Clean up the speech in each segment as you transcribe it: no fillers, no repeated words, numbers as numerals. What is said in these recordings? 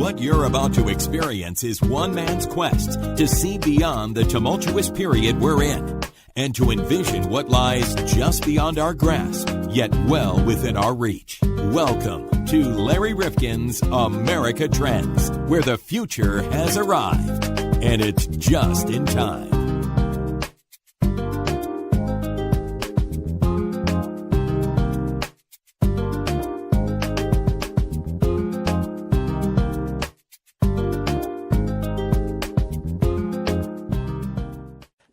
What you're about to experience is one man's quest to see beyond the tumultuous period we're in and to envision what lies just beyond our grasp, yet well within our reach. Welcome to Larry Rifkin's America Trends, where the future has arrived, and it's just in time.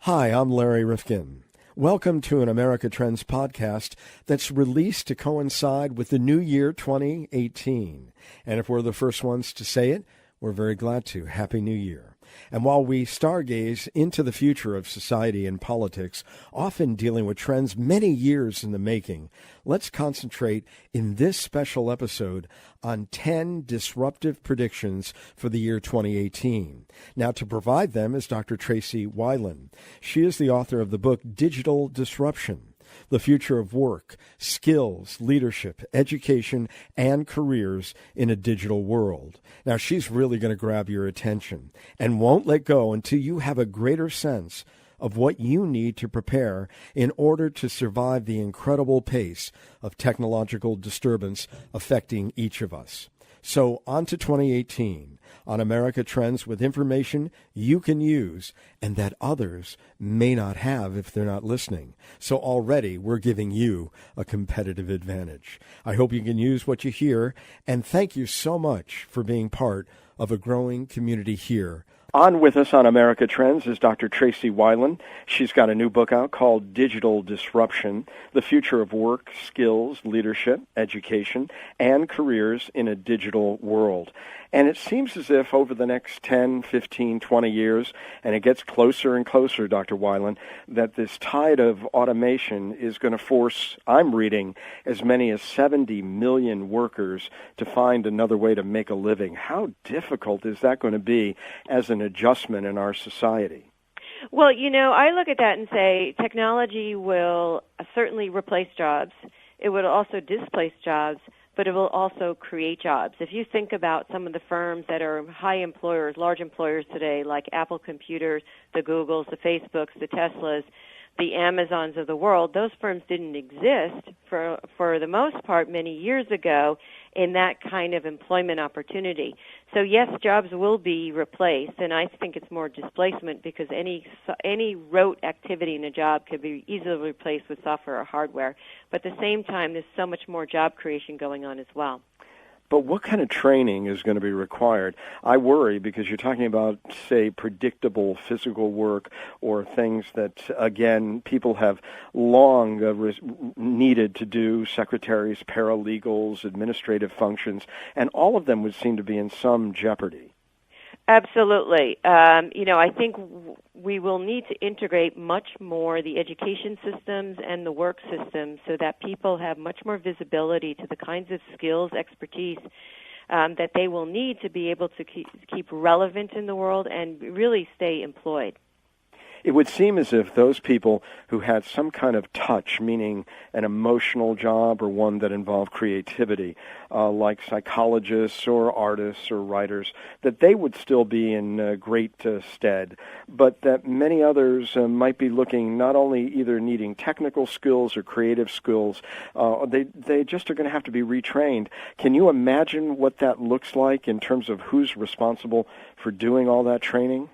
Hi, I'm Larry Rifkin. Welcome to an America Trends podcast that's released to coincide with the new year 2018. And if we're the first ones to say it, we're very glad to. Happy New Year. And while we stargaze into the future of society and politics, often dealing with trends many years in the making, let's concentrate in this special episode on 10 disruptive predictions for the year 2018. Now, to provide them is Dr. Tracey Wilen. She is the author of the book Digital Disruption: The Future of Work, Skills, Leadership, Education, and Careers in a Digital World. Now, she's really going to grab your attention and won't let go until you have a greater sense of what you need to prepare in order to survive the incredible pace of technological disturbance affecting each of us. So on to 2018 on America Trends with information you can use and that others may not have if they're not listening. So already we're giving you a competitive advantage. I hope you can use what you hear, and thank you so much for being part of a growing community here. On with us on America Trends is Dr. Tracey Wilen. She's got a new book out called Digital Disruption: The Future of Work, Skills, Leadership, Education, and Careers in a Digital World. And it seems as if over the next 10, 15, 20 years, and it gets closer and closer, Dr. Wilen, that this tide of automation is going to force, I'm reading, as many as 70 million workers to find another way to make a living. How difficult is that going to be as an adjustment in our society? Well, I look at that and say technology will certainly replace jobs. It will also displace jobs, but it will also create jobs. If you think about some of the firms that are high employers, large employers today, like Apple Computers, the Googles, the Facebooks, the Teslas, the Amazons of the world, those firms didn't exist for the most part many years ago in that kind of employment opportunity. So yes, jobs will be replaced, and I think it's more displacement because any rote activity in a job could be easily replaced with software or hardware. But at the same time, there's so much more job creation going on as well. But what kind of training is going to be required? I worry because you're talking about, say, predictable physical work or things that, again, people have long needed to do, secretaries, paralegals, administrative functions, and all of them would seem to be in some jeopardy. Absolutely. I think we will need to integrate much more the education systems and the work systems so that people have much more visibility to the kinds of skills, expertise that they will need to be able to keep relevant in the world and really stay employed. It would seem as if those people who had some kind of touch, meaning an emotional job or one that involved creativity, like psychologists or artists or writers, that they would still be in great stead, but that many others might be looking not only either needing technical skills or creative skills, they just are going to have to be retrained. Can you imagine what that looks like in terms of who's responsible for doing all that training?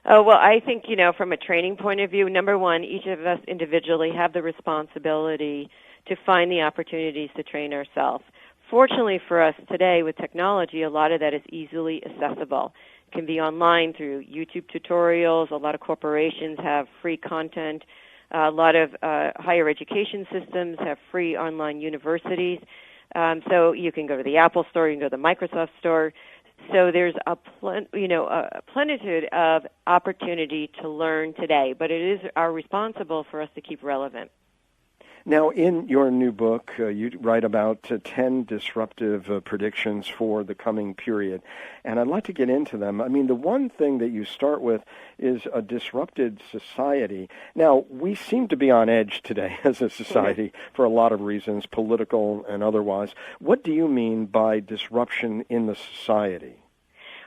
Oh, well, I think, from a training point of view, number one, each of us individually have the responsibility to find the opportunities to train ourselves. Fortunately for us today with technology, a lot of that is easily accessible. It can be online through YouTube tutorials. A lot of corporations have free content. A lot of higher education systems have free online universities. So you can go to the Apple store, you can go to the Microsoft store. So there's a plenitude of opportunity to learn today, but it is responsible for us to keep relevant. Now, in your new book, you write about 10 disruptive predictions for the coming period, and I'd like to get into them. I mean, the one thing that you start with is a disrupted society. Now, we seem to be on edge today as a society for a lot of reasons, political and otherwise. What do you mean by disruption in the society?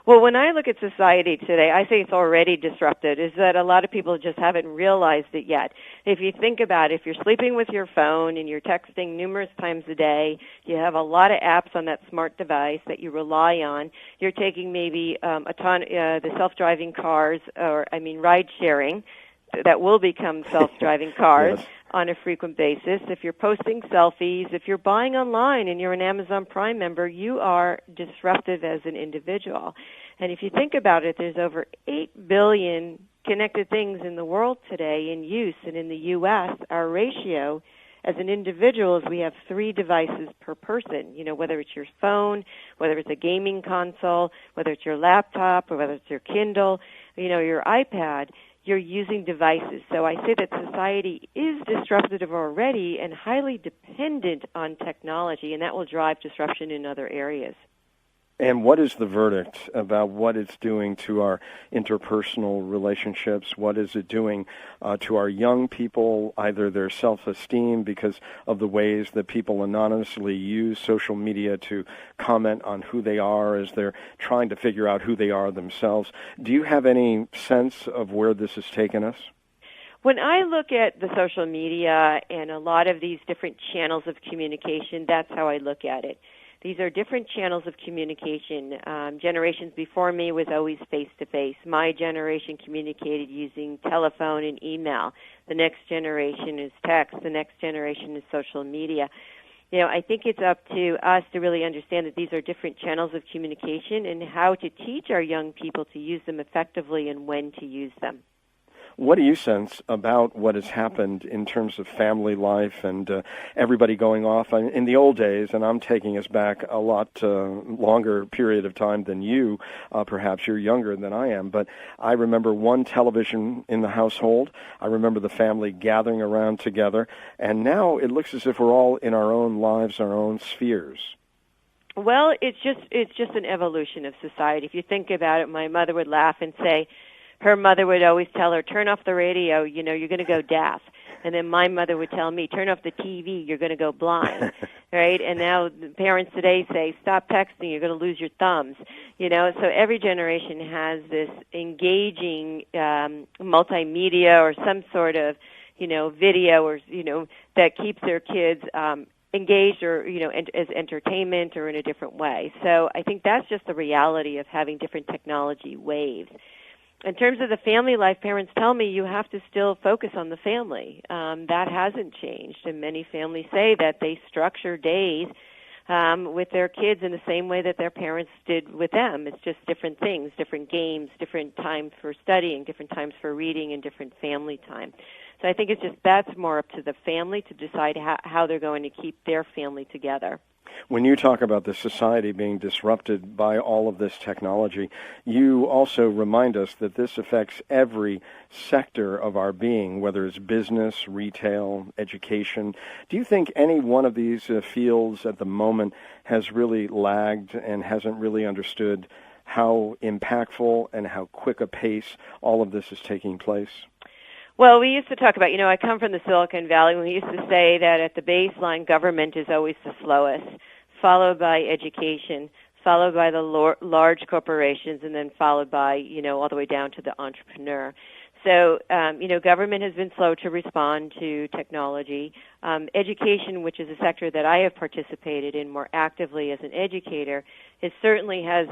Well, when I look at society today, I say it's already disrupted, is that a lot of people just haven't realized it yet. If you think about it, if you're sleeping with your phone and you're texting numerous times a day, you have a lot of apps on that smart device that you rely on, you're taking maybe the self-driving cars, ride-sharing, that will become self-driving cars. Yes. On a frequent basis. If you're posting selfies, if you're buying online and you're an Amazon Prime member, you are disruptive as an individual. And if you think about it, there's over 8 billion connected things in the world today in use. And in the U.S., our ratio as an individual is we have 3 devices per person, whether it's your phone, whether it's a gaming console, whether it's your laptop, or whether it's your Kindle, your iPad. You're using devices. So I say that society is disruptive already and highly dependent on technology, and that will drive disruption in other areas. And what is the verdict about what it's doing to our interpersonal relationships? What is it doing to our young people, either their self-esteem because of the ways that people anonymously use social media to comment on who they are as they're trying to figure out who they are themselves? Do you have any sense of where this has taken us? When I look at the social media and a lot of these different channels of communication, that's how I look at it. These are different channels of communication. Generations before me was always face-to-face. My generation communicated using telephone and email. The next generation is text. The next generation is social media. I think it's up to us to really understand that these are different channels of communication and how to teach our young people to use them effectively and when to use them. What do you sense about what has happened in terms of family life and everybody going off? In the old days, and I'm taking us back a lot longer period of time than you, perhaps you're younger than I am, but I remember one television in the household. I remember the family gathering around together, and now it looks as if we're all in our own lives, our own spheres. Well, it's just an evolution of society. If you think about it, my mother would laugh and say, her mother would always tell her, turn off the radio, you're going to go deaf. And then my mother would tell me, turn off the TV, you're going to go blind, right? And now the parents today say, stop texting, you're going to lose your thumbs. So every generation has this engaging multimedia or some sort of, video or, that keeps their kids engaged or, as entertainment or in a different way. So I think that's just the reality of having different technology waves. In terms of the family life, parents tell me you have to still focus on the family. That hasn't changed, and many families say that they structure days with their kids in the same way that their parents did with them. It's just different things, different games, different times for studying, different times for reading, and different family time. So I think that's more up to the family to decide how they're going to keep their family together. When you talk about the society being disrupted by all of this technology, you also remind us that this affects every sector of our being, whether it's business, retail, education. Do you think any one of these fields at the moment has really lagged and hasn't really understood how impactful and how quick a pace all of this is taking place? Well, we used to talk about, I come from the Silicon Valley, we used to say that at the baseline, government is always the slowest, followed by education, followed by the large corporations, and then followed by, all the way down to the entrepreneur. So, government has been slow to respond to technology. Education, which is a sector that I have participated in more actively as an educator, certainly has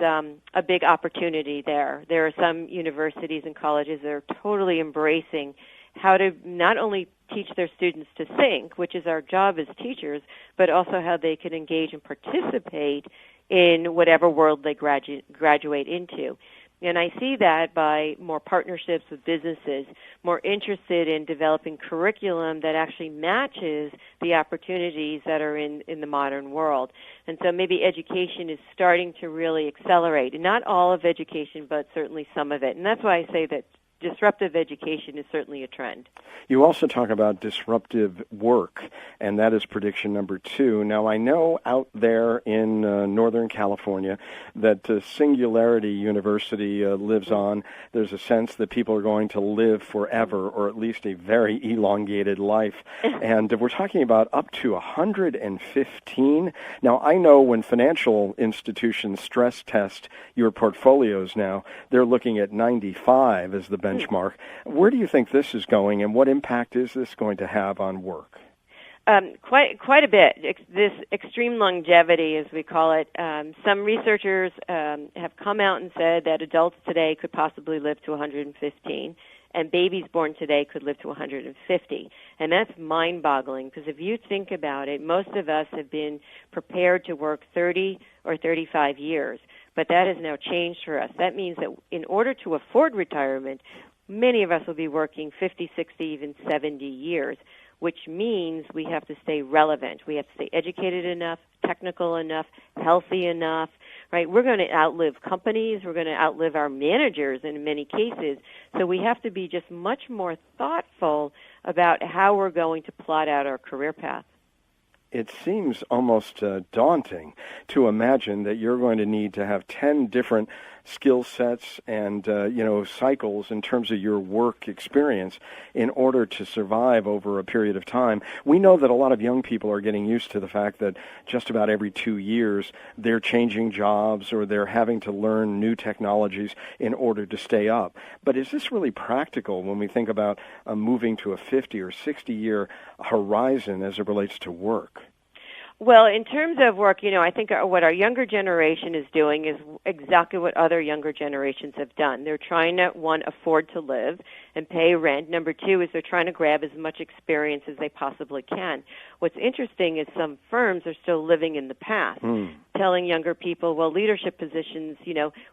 a big opportunity there. There are some universities and colleges that are totally embracing how to not only teach their students to think, which is our job as teachers, but also how they can engage and participate in whatever world they graduate into. And I see that by more partnerships with businesses, more interested in developing curriculum that actually matches the opportunities that are in the modern world. And so maybe education is starting to really accelerate. And not all of education, but certainly some of it. And that's why I say that disruptive education is certainly a trend. You also talk about disruptive work, and that is prediction number 2. Now, I know out there in Northern California that Singularity University lives on. There's a sense that people are going to live forever, or at least a very elongated life. And we're talking about up to 115. Now, I know when financial institutions stress test your portfolios now, they're looking at 95 as the benchmark. Where do you think this is going, and what impact is this going to have on work? Quite a bit. This extreme longevity, as we call it, some researchers have come out and said that adults today could possibly live to 115, and babies born today could live to 150. And that's mind-boggling, because if you think about it, most of us have been prepared to work 30 or 35 years, but that has now changed for us. That means that in order to afford retirement, many of us will be working 50, 60, even 70 years, which means we have to stay relevant. We have to stay educated enough, technical enough, healthy enough, right? We're going to outlive companies. We're going to outlive our managers in many cases. So we have to be just much more thoughtful about how we're going to plot out our career path. It seems almost daunting to imagine that you're going to need to have 10 different skill sets and cycles in terms of your work experience in order to survive over a period of time. We know that a lot of young people are getting used to the fact that just about every 2 years they're changing jobs or they're having to learn new technologies in order to stay up. But is this really practical when we think about moving to a 50 or 60-year horizon as it relates to work? Well, in terms of work, I think what our younger generation is doing is exactly what other younger generations have done. They're trying to, one, afford to live and pay rent. Number two is they're trying to grab as much experience as they possibly can. What's interesting is some firms are still living in the past, telling younger people, well, leadership positions,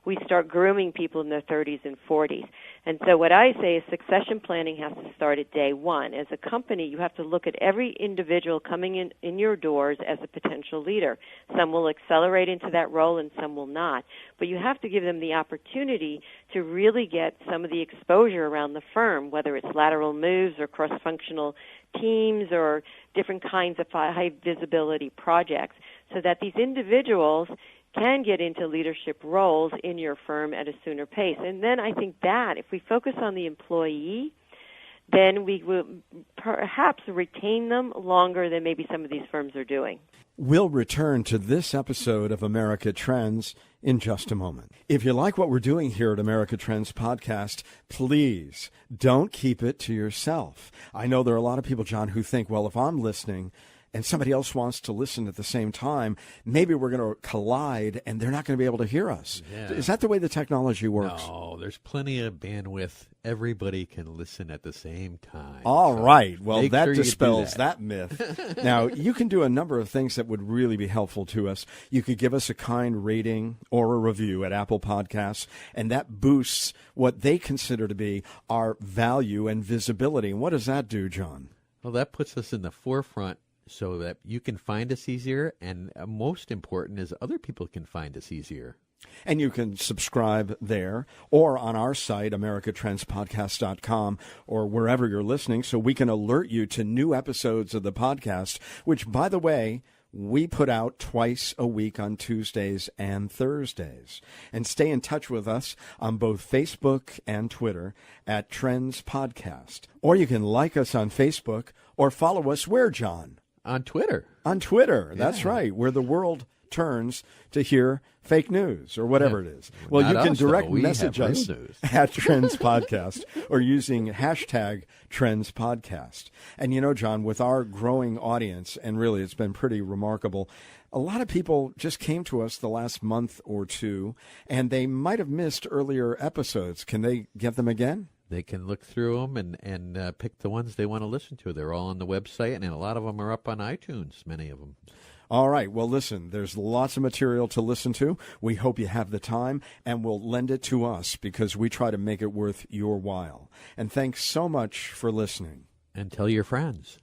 we start grooming people in their 30s and 40s. And so what I say is succession planning has to start at day one. As a company, you have to look at every individual coming in your doors as a potential leader. Some will accelerate into that role and some will not. But you have to give them the opportunity to really get some of the exposure around the firm, whether it's lateral moves or cross-functional teams or different kinds of high visibility projects, so that these individuals can get into leadership roles in your firm at a sooner pace. And then I think that if we focus on the employee, then we will perhaps retain them longer than maybe some of these firms are doing. We'll return to this episode of America Trends in just a moment. If you like what we're doing here at America Trends Podcast, please don't keep it to yourself. I know there are a lot of people, John, who think, well, if I'm listening and somebody else wants to listen at the same time, maybe we're going to collide and they're not going to be able to hear us. Yeah. Is that the way the technology works? No, there's plenty of bandwidth. Everybody can listen at the same time. All right. Well, that dispels that myth. Now, you can do a number of things that would really be helpful to us. You could give us a kind rating or a review at Apple Podcasts, and that boosts what they consider to be our value and visibility. And what does that do, John? Well, that puts us in the forefront so that you can find us easier, and most important is other people can find us easier. And you can subscribe there or on our site, americatrendspodcast.com, or wherever you're listening, so we can alert you to new episodes of the podcast, which, by the way, we put out twice a week on Tuesdays and Thursdays. And stay in touch with us on both Facebook and Twitter at Trends Podcast. Or you can like us on Facebook or follow us where, John? On Twitter. On Twitter, that's right, where the world turns to hear fake news or whatever it is. Well, you can direct message us at Trends Podcast or using hashtag Trends Podcast. And John, with our growing audience, and really it's been pretty remarkable, a lot of people just came to us the last month or two, and they might have missed earlier episodes. Can they get them again? They can look through them and pick the ones they want to listen to. They're all on the website, and a lot of them are up on iTunes, many of them. All right. Well, listen, there's lots of material to listen to. We hope you have the time, and will lend it to us because we try to make it worth your while. And thanks so much for listening. And tell your friends.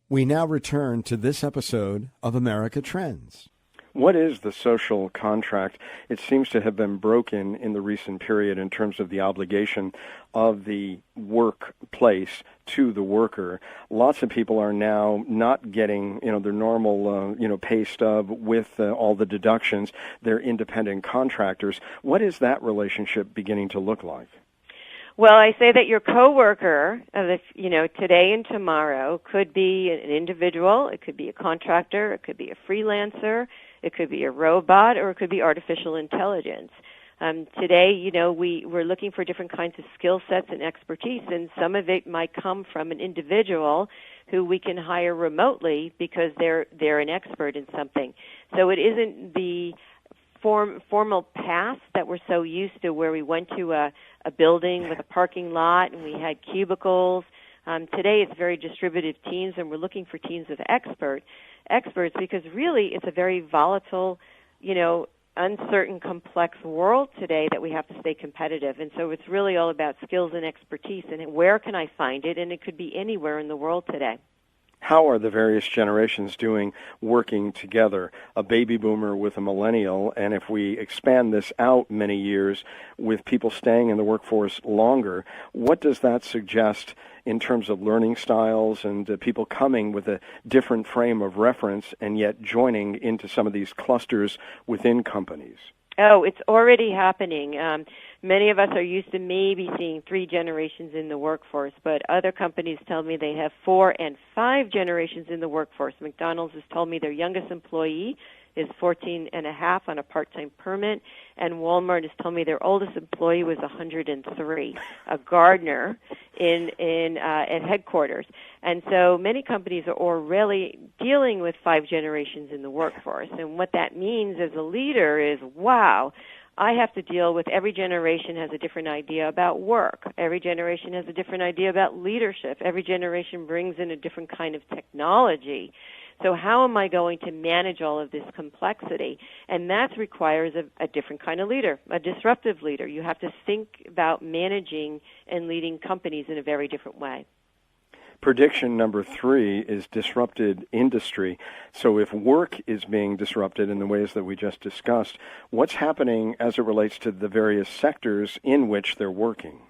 We now return to this episode of America Trends. What is the social contract? It seems to have been broken in the recent period in terms of the obligation of the workplace to the worker. Lots of people are now not getting, their normal, pay stub with all the deductions. They're independent contractors. What is that relationship beginning to look like? Well, I say that your coworker, today and tomorrow, could be an individual, it could be a contractor, it could be a freelancer, it could be a robot, or it could be artificial intelligence. Today, we're looking for different kinds of skill sets and expertise, and some of it might come from an individual who we can hire remotely because they're an expert in something. So it isn't the formal path that we're so used to, where we went to a building with a parking lot and we had cubicles. Today it's very distributed teams, and we're looking for teams of experts because really it's a very volatile, uncertain, complex world today that we have to stay competitive. And so it's really all about skills and expertise, and where can I find it? And it could be anywhere in the world today. How are the various generations doing working together? A baby boomer with a millennial, and if we expand this out many years with people staying in the workforce longer, what does that suggest in terms of learning styles and people coming with a different frame of reference and yet joining into some of these clusters within companies? Oh, it's already happening. Many of us are used to maybe seeing 3 generations in the workforce, but other companies tell me they have 4 and 5 generations in the workforce. McDonald's has told me their youngest employee is 14 and a half on a part-time permit, and Walmart has told me their oldest employee was 103, a gardener at headquarters. And so many companies are already dealing with 5 generations in the workforce. And what that means as a leader is, wow, I have to deal with every generation has a different idea about work. Every generation has a different idea about leadership. Every generation brings in a different kind of technology. So how am I going to manage all of this complexity? And that requires a different kind of leader, a disruptive leader. You have to think about managing and leading companies in a very different way. Prediction number 3 is disrupted industry. So if work is being disrupted in the ways that we just discussed, what's happening as it relates to the various sectors in which they're working?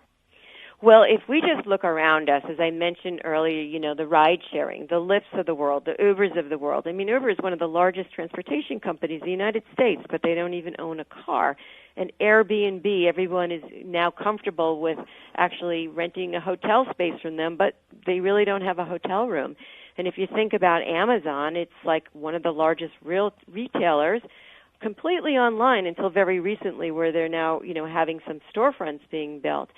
Well, if we just look around us, as I mentioned earlier, the ride-sharing, the Lyfts of the world, the Ubers of the world. I mean, Uber is one of the largest transportation companies in the United States, but they don't even own a car. And Airbnb, everyone is now comfortable with actually renting a hotel space from them, but they really don't have a hotel room. And if you think about Amazon, it's like one of the largest retailers, completely online until very recently, where they're now, having some storefronts being built.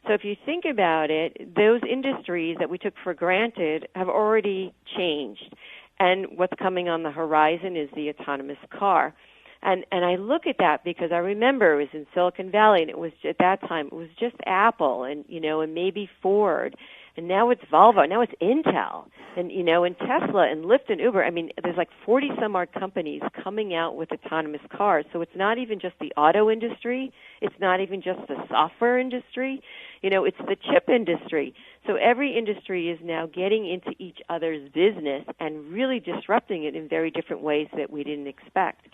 So if you think about it, those industries that we took for granted have already changed. And what's coming on the horizon is the autonomous car. And I look at that because I remember it was in Silicon Valley, and it was at that time, it was just Apple and maybe Ford. And now it's Volvo, now it's Intel, and and Tesla and Lyft and Uber. I mean, there's like 40-some-odd companies coming out with autonomous cars. So it's not even just the auto industry. It's not even just the software industry. It's the chip industry. So every industry is now getting into each other's business and really disrupting it in very different ways that we didn't expect.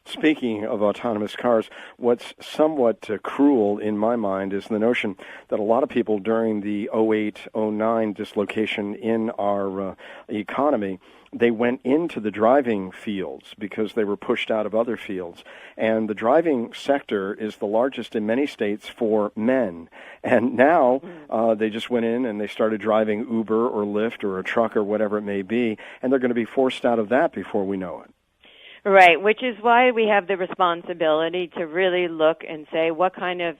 Speaking of autonomous cars, what's somewhat cruel in my mind is the notion that a lot of people during the 08-09 dislocation in our economy, they went into the driving fields because they were pushed out of other fields. And the driving sector is the largest in many states for men. And now they just went in and they started driving Uber or Lyft or a truck or whatever it may be, and they're going to be forced out of that before we know it. Right, which is why we have the responsibility to really look and say what kind of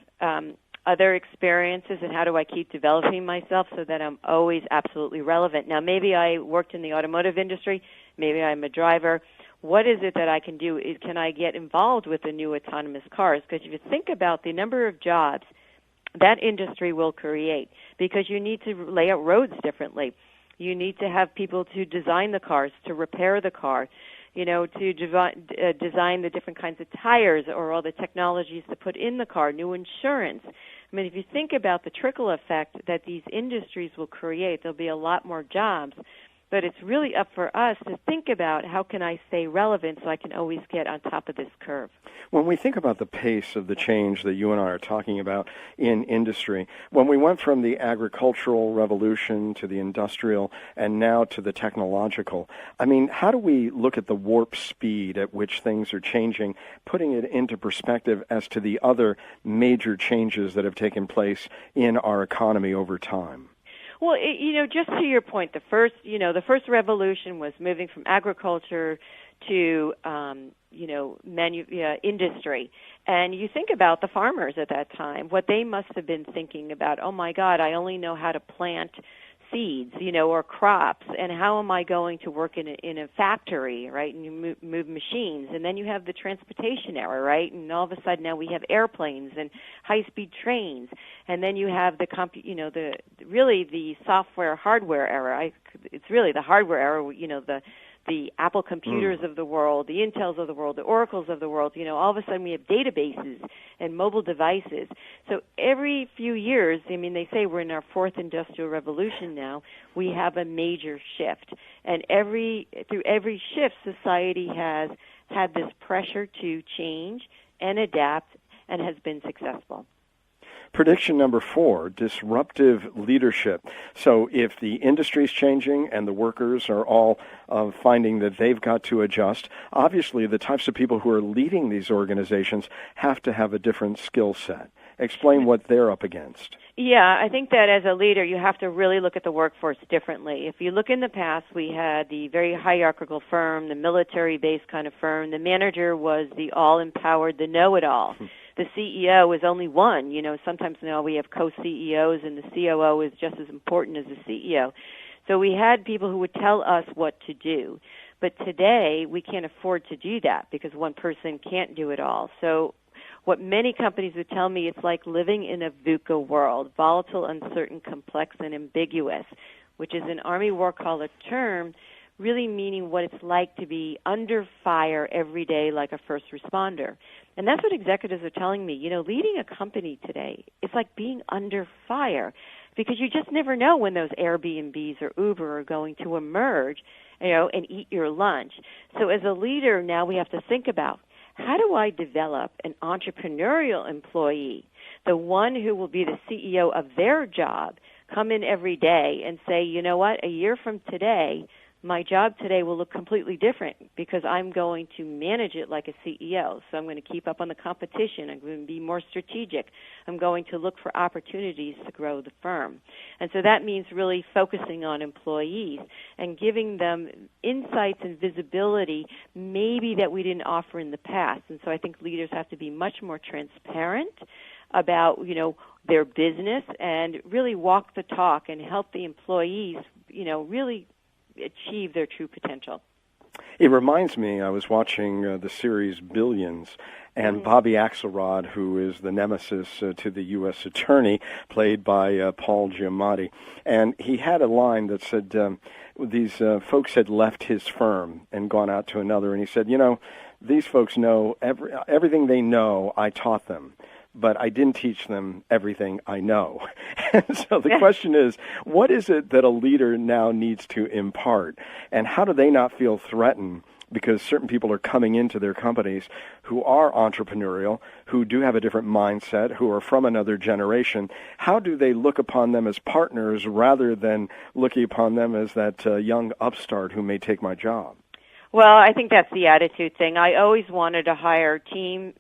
other experiences and how do I keep developing myself so that I'm always absolutely relevant. Now, maybe I worked in the automotive industry, maybe I'm a driver. What is it that I can do? Can I get involved with the new autonomous cars? Because if you think about the number of jobs that industry will create, because you need to lay out roads differently. You need to have people to design the cars, to repair the car, to design the different kinds of tires or all the technologies to put in the car, new insurance. I mean, if you think about the trickle effect that these industries will create, there'll be a lot more jobs. but it's really up for us to think about how can I stay relevant so I can always get on top of this curve. When we think about the pace of the change that you and I are talking about in industry, when we went from the agricultural revolution to the industrial and now to the technological, I mean, how do we look at the warp speed at which things are changing, putting it into perspective as to the other major changes that have taken place in our economy over time? Well, just to your point, the first revolution was moving from agriculture to, industry. And you think about the farmers at that time, what they must have been thinking about, oh, my God, I only know how to plant seeds, or crops, and how am I going to work in a factory, right? And you move machines, and then you have the transportation era, right? And all of a sudden now we have airplanes and high-speed trains, and then you have the software hardware era. It's really the hardware era, the Apple computers of the world, the Intels of the world, the Oracles of the world. All of a sudden we have databases and mobile devices. So every few years, they say we're in our fourth industrial revolution now, we have a major shift. And through every shift, society has had this pressure to change and adapt and has been successful. Prediction number 4, disruptive leadership. So if the industry is changing and the workers are all finding that they've got to adjust, obviously the types of people who are leading these organizations have to have a different skill set. Explain what they're up against. Yeah, I think that as a leader, you have to really look at the workforce differently. If you look in the past, we had the very hierarchical firm, the military-based kind of firm. The manager was the all-empowered, the know-it-all. The CEO is only one. Sometimes now we have co-CEOs, and the COO is just as important as the CEO. So we had people who would tell us what to do. But today, we can't afford to do that because one person can't do it all. So what many companies would tell me, it's like living in a VUCA world, volatile, uncertain, complex, and ambiguous, which is an Army War College term really meaning what it's like to be under fire every day like a first responder. And that's what executives are telling me. Leading a company today, it's like being under fire because you just never know when those Airbnbs or Uber are going to emerge, and eat your lunch. So as a leader, now we have to think about, how do I develop an entrepreneurial employee, the one who will be the CEO of their job, come in every day and say, you know what, a year from today, my job today will look completely different because I'm going to manage it like a CEO. So I'm going to keep up on the competition. I'm going to be more strategic. I'm going to look for opportunities to grow the firm. And so that means really focusing on employees and giving them insights and visibility maybe that we didn't offer in the past. And so I think leaders have to be much more transparent about, their business and really walk the talk and help the employees, really achieve their true potential. It reminds me, I was watching the series Billions, and Bobby Axelrod, who is the nemesis to the U.S. attorney, played by Paul Giamatti, and he had a line that said, these folks had left his firm and gone out to another, and he said, these folks know everything they know, I taught them. But I didn't teach them everything I know. And so the question is, what is it that a leader now needs to impart? And how do they not feel threatened because certain people are coming into their companies who are entrepreneurial, who do have a different mindset, who are from another generation? How do they look upon them as partners rather than looking upon them as that young upstart who may take my job? Well, I think that's the attitude thing. I always wanted to hire teams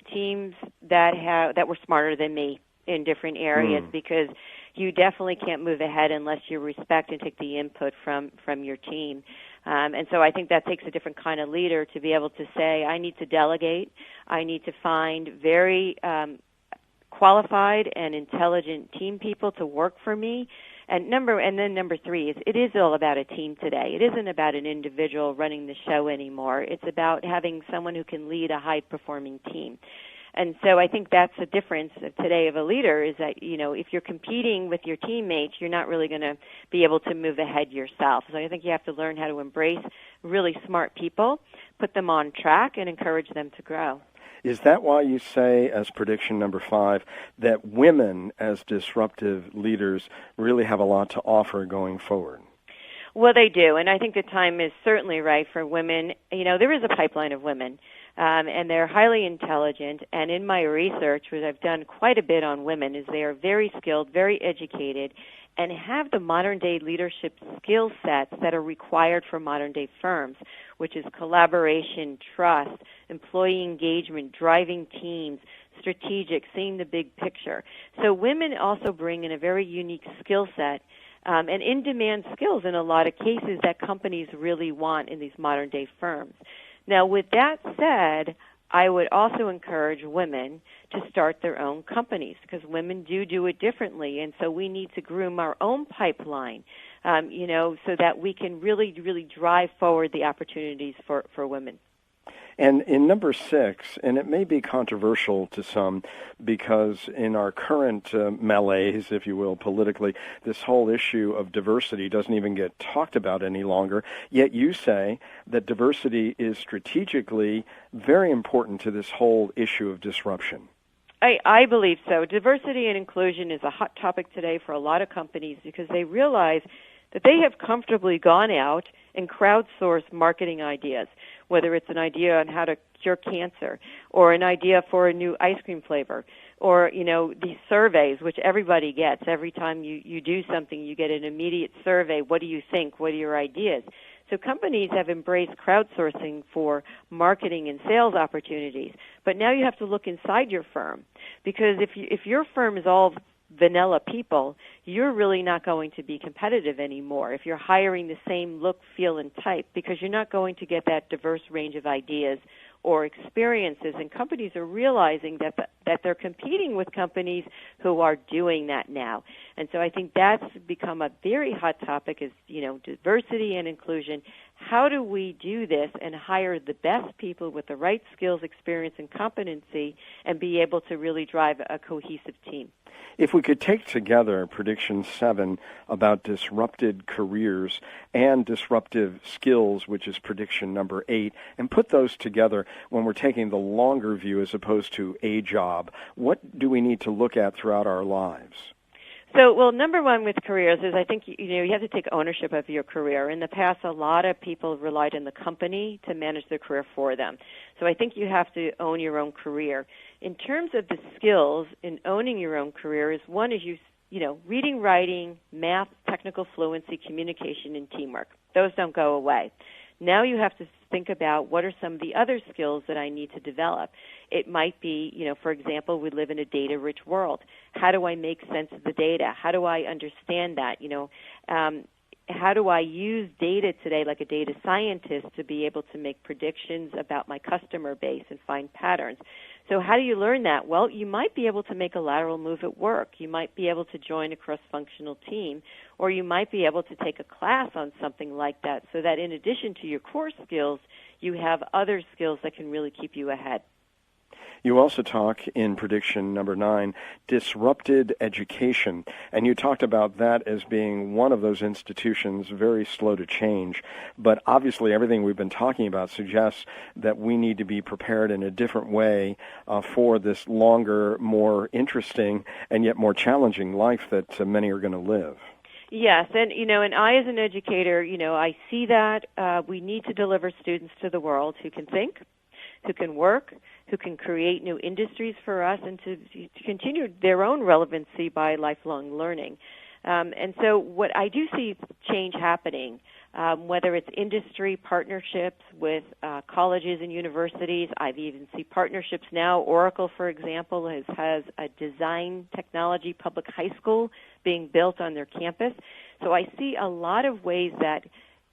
that were smarter than me in different areas because you definitely can't move ahead unless you respect and take the input from your team. And so I think that takes a different kind of leader to be able to say, I need to delegate. I need to find very qualified and intelligent team people to work for me. And then number 3 is it is all about a team today. It isn't about an individual running the show anymore. It's about having someone who can lead a high-performing team. And so I think that's the difference today of a leader is that, if you're competing with your teammates, you're not really going to be able to move ahead yourself. So I think you have to learn how to embrace really smart people, put them on track, and encourage them to grow. Is that why you say, as prediction number 5, that women as disruptive leaders really have a lot to offer going forward? Well, they do, and I think the time is certainly right for women. There is a pipeline of women, and they're highly intelligent. And in my research, which I've done quite a bit on women, is they are very skilled, very educated, and have the modern-day leadership skill sets that are required for modern-day firms, which is collaboration, trust, employee engagement, driving teams, strategic, seeing the big picture. So women also bring in a very unique skill set and in-demand skills in a lot of cases that companies really want in these modern-day firms. Now, with that said, I would also encourage women to start their own companies because women do it differently, and so we need to groom our own pipeline, so that we can really, really drive forward the opportunities for women. And in number 6, and it may be controversial to some because in our current malaise, if you will, politically, this whole issue of diversity doesn't even get talked about any longer, yet you say that diversity is strategically very important to this whole issue of disruption. I believe so. Diversity and inclusion is a hot topic today for a lot of companies because they realize that they have comfortably gone out and crowdsourced marketing ideas, whether it's an idea on how to cure cancer or an idea for a new ice cream flavor or, these surveys, which everybody gets. Every time you do something, you get an immediate survey. What do you think? What are your ideas? So companies have embraced crowdsourcing for marketing and sales opportunities. But now you have to look inside your firm because if your firm is all vanilla people, you're really not going to be competitive anymore if you're hiring the same look, feel, and type because you're not going to get that diverse range of ideas or experiences. And companies are realizing that they're competing with companies who are doing that now. And so I think that's become a very hot topic is, diversity and inclusion. How do we do this and hire the best people with the right skills, experience, and competency and be able to really drive a cohesive team? If we could take together prediction 7 about disrupted careers and disruptive skills, which is prediction number 8, and put those together when we're taking the longer view as opposed to a job, what do we need to look at throughout our lives? So, well, number one with careers is I think, you have to take ownership of your career. In the past, a lot of people relied on the company to manage their career for them. So I think you have to own your own career. In terms of the skills in owning your own career is one is reading, writing, math, technical fluency, communication, and teamwork. Those don't go away. Now you have to think about what are some of the other skills that I need to develop. It might be, for example, we live in a data-rich world. How do I make sense of the data? How do I understand that? How do I use data today like a data scientist to be able to make predictions about my customer base and find patterns? So how do you learn that? Well, you might be able to make a lateral move at work. You might be able to join a cross-functional team, or you might be able to take a class on something like that so that in addition to your core skills, you have other skills that can really keep you ahead. You also talk in prediction number 9, disrupted education, and you talked about that as being one of those institutions very slow to change. But obviously everything we've been talking about suggests that we need to be prepared in a different way for this longer, more interesting, and yet more challenging life that many are going to live. Yes, and and I as an educator, I see that we need to deliver students to the world who can think, who can work, who can create new industries for us, and to continue their own relevancy by lifelong learning. And so what I do see change happening, whether it's industry partnerships with colleges and universities. I've even seen partnerships now. Oracle, for example, has a design technology public high school being built on their campus. So I see a lot of ways that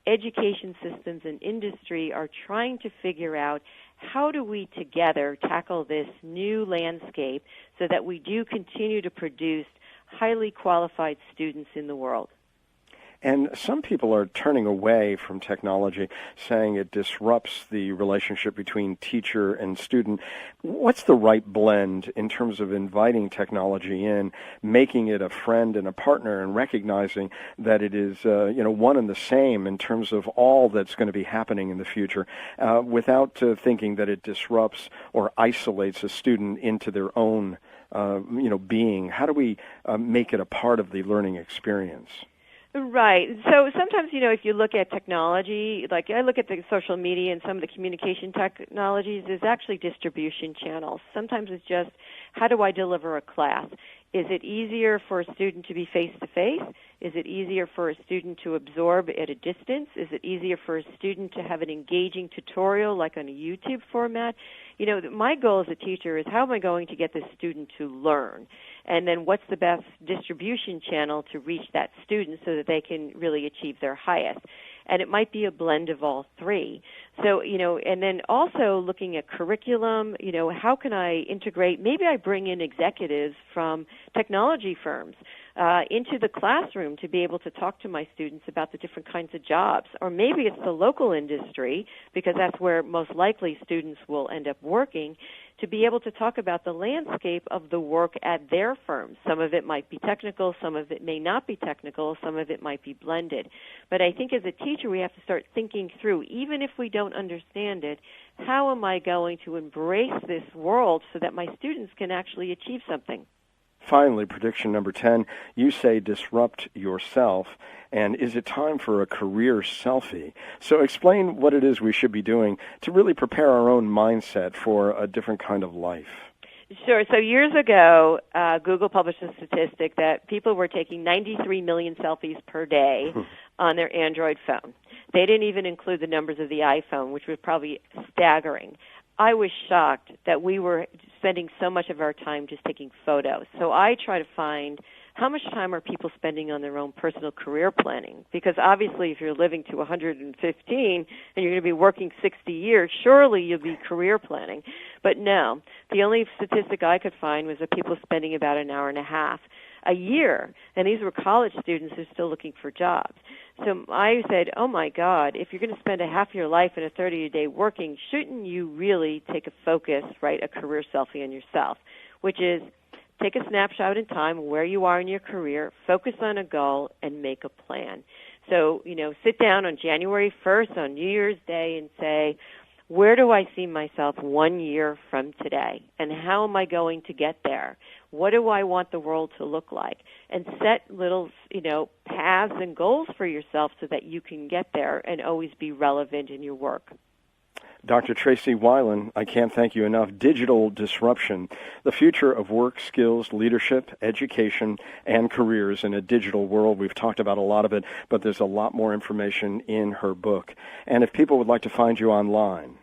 education systems and industry are trying to figure out how do we together tackle this new landscape so that we do continue to produce highly qualified students in the world. And some people are turning away from technology, saying it disrupts the relationship between teacher and student. What's the right blend in terms of inviting technology in, making it a friend and a partner, and recognizing that it is one and the same in terms of all that's going to be happening in the future, without thinking that it disrupts or isolates a student into their own being? How do we make it a part of the learning experience? Right. So sometimes, if you look at technology, like I look at the social media and some of the communication technologies, there's actually distribution channels. Sometimes it's just, how do I deliver a class? Is it easier for a student to be face-to-face? Is it easier for a student to absorb at a distance? Is it easier for a student to have an engaging tutorial like on a YouTube format? My goal as a teacher is, how am I going to get this student to learn? And then what's the best distribution channel to reach that student so that they can really achieve their highest? And it might be a blend of all three. So, and then also looking at curriculum, how can I integrate? Maybe I bring in executives from technology firms into the classroom to be able to talk to my students about the different kinds of jobs. Or maybe it's the local industry, because that's where most likely students will end up working, to be able to talk about the landscape of the work at their firms. Some of it might be technical, some of it may not be technical, some of it might be blended. But I think as a teacher we have to start thinking through, even if we don't understand it, how am I going to embrace this world so that my students can actually achieve something? Finally, prediction number 10, you say disrupt yourself, and is it time for a career selfie? So explain what it is we should be doing to really prepare our own mindset for a different kind of life. Sure. So years ago, Google published a statistic that people were taking 93 million selfies per day on their Android phone. They didn't even include the numbers of the iPhone, which was probably staggering. I was shocked that we were spending so much of our time just taking photos. So I try to find, how much time are people spending on their own personal career planning? Because obviously if you're living to 115 and you're going to be working 60 years, surely you'll be career planning. But no, the only statistic I could find was that people spending about an hour and a half a year, and these were college students who are still looking for jobs. So I said, oh my God, if you're going to spend a half of your life in a 30-day working, shouldn't you really take a focus, right, a career selfie on yourself, which is take a snapshot in time where you are in your career, focus on a goal, and make a plan. So, sit down on January 1st on New Year's Day and say, where do I see myself 1 year from today? And how am I going to get there? What do I want the world to look like? And set little, paths and goals for yourself so that you can get there and always be relevant in your work. Dr. Tracey Wilen, I can't thank you enough. Digital disruption, the future of work, skills, leadership, education, and careers in a digital world. We've talked about a lot of it, but there's a lot more information in her book. And if people would like to find you online.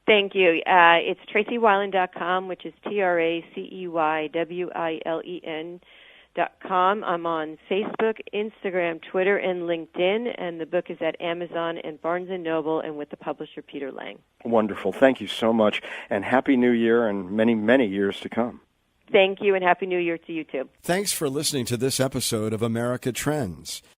Thank you. It's TraceyWilen.com, which is TraceyWilen.com. I'm on Facebook, Instagram, Twitter, and LinkedIn, and the book is at Amazon and Barnes & Noble and with the publisher Peter Lang. Wonderful. Thank you so much, and Happy New Year and many, many years to come. Thank you, and Happy New Year to you too. Thanks for listening to this episode of America Trends.